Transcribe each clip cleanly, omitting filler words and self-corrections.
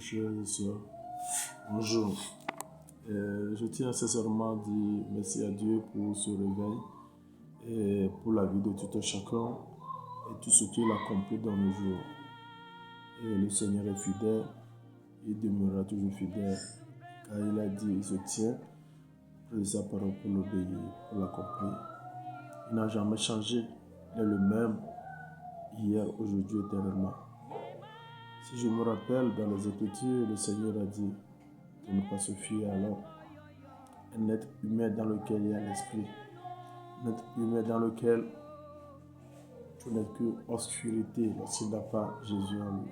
frères et sœurs, bonjour. Je tiens sincèrement à dire merci à Dieu pour ce réveil et pour la vie de tout un chacun et tout ce qu'il accomplit dans nos jours. Et le Seigneur est fidèle, il demeurera toujours fidèle, car il a dit, il se tient près de sa parole pour l'obéir, pour l'accomplir. Il n'a jamais changé, il est le même hier, aujourd'hui, éternellement. Si je me rappelle, dans les Écritures, le Seigneur a dit de ne pas se fier à l'homme. Un être humain dans lequel il y a l'esprit. Un être humain dans lequel tout n'est que obscurité lorsqu'il n'a pas Jésus en lui.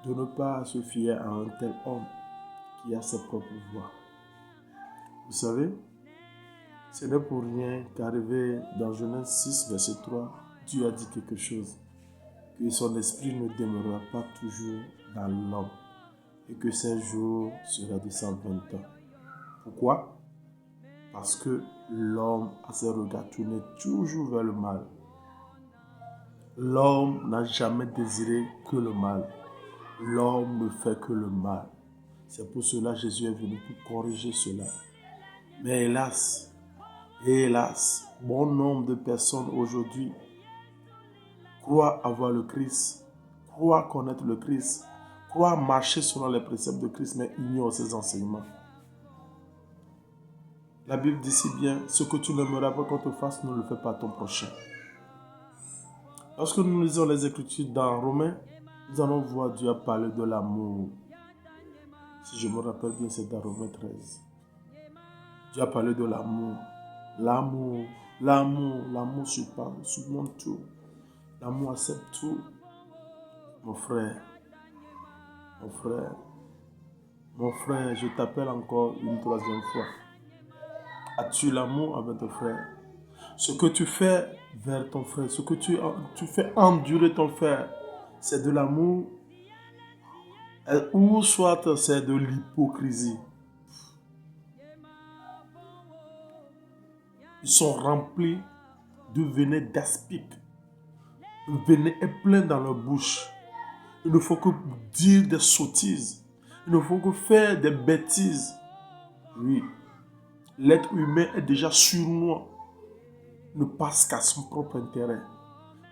De ne pas se fier à un tel homme qui a ses propres voies. Vous savez, ce n'est pour rien qu'arrivé dans Genèse 6, verset 3, Dieu a dit quelque chose. Que son esprit ne demeurera pas toujours dans l'homme et que ses jours seraient de 120 ans. Pourquoi? Parce que l'homme a ses regards tournés toujours vers le mal. L'homme n'a jamais désiré que le mal. L'homme ne fait que le mal. C'est pour cela que Jésus est venu pour corriger cela. Mais hélas, bon nombre de personnes aujourd'hui croient avoir le Christ, croient connaître le Christ, croient marcher selon les préceptes de Christ, mais ignorent ses enseignements. La Bible dit si bien, ce que tu n'aimeras pas qu'on te fasse, ne le fais pas à ton prochain. Lorsque nous lisons les Écritures dans Romains, nous allons voir Dieu a parlé de l'amour. Si je me rappelle bien, c'est dans Romains 13. Dieu a parlé de l'amour. L'amour surmonte tout. L'amour accepte tout. Mon frère, je t'appelle encore une troisième fois. As-tu l'amour avec ton frère? Ce que tu fais vers ton frère, ce que tu fais endurer ton frère, c'est de l'amour ou soit c'est de l'hypocrisie. Ils sont remplis de venin d'aspic. Le venin est plein dans leur bouche. Il ne faut que dire des sottises. Il ne faut que faire des bêtises. Oui, l'être humain est déjà sournois. Il ne pense qu'à son propre intérêt.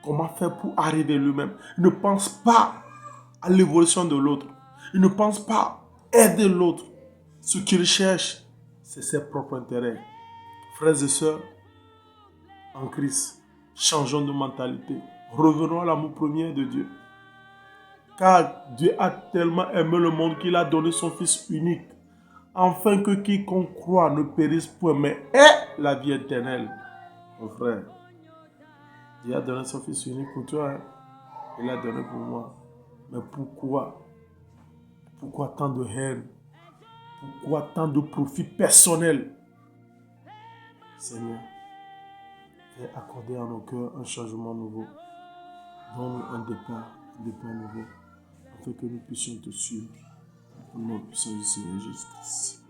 Comment faire pour arriver lui-même? Il ne pense pas à l'évolution de l'autre. Il ne pense pas aider l'autre. Ce qu'il cherche, c'est ses propres intérêts. Frères et sœurs, en Christ, changeons de mentalité. Revenons à l'amour premier de Dieu. Car Dieu a tellement aimé le monde qu'il a donné son Fils unique, afin que quiconque croit ne périsse point, mais ait la vie éternelle. Mon frère, Dieu a donné son Fils unique pour toi. Il l'a donné pour moi. Mais pourquoi? Pourquoi tant de haine? Pourquoi tant de profit personnel? Seigneur, fais accorder à nos cœurs un changement nouveau. Donne-nous un départ nouveau, afin que nous puissions te suivre. Au nom puissant du Seigneur Jésus-Christ.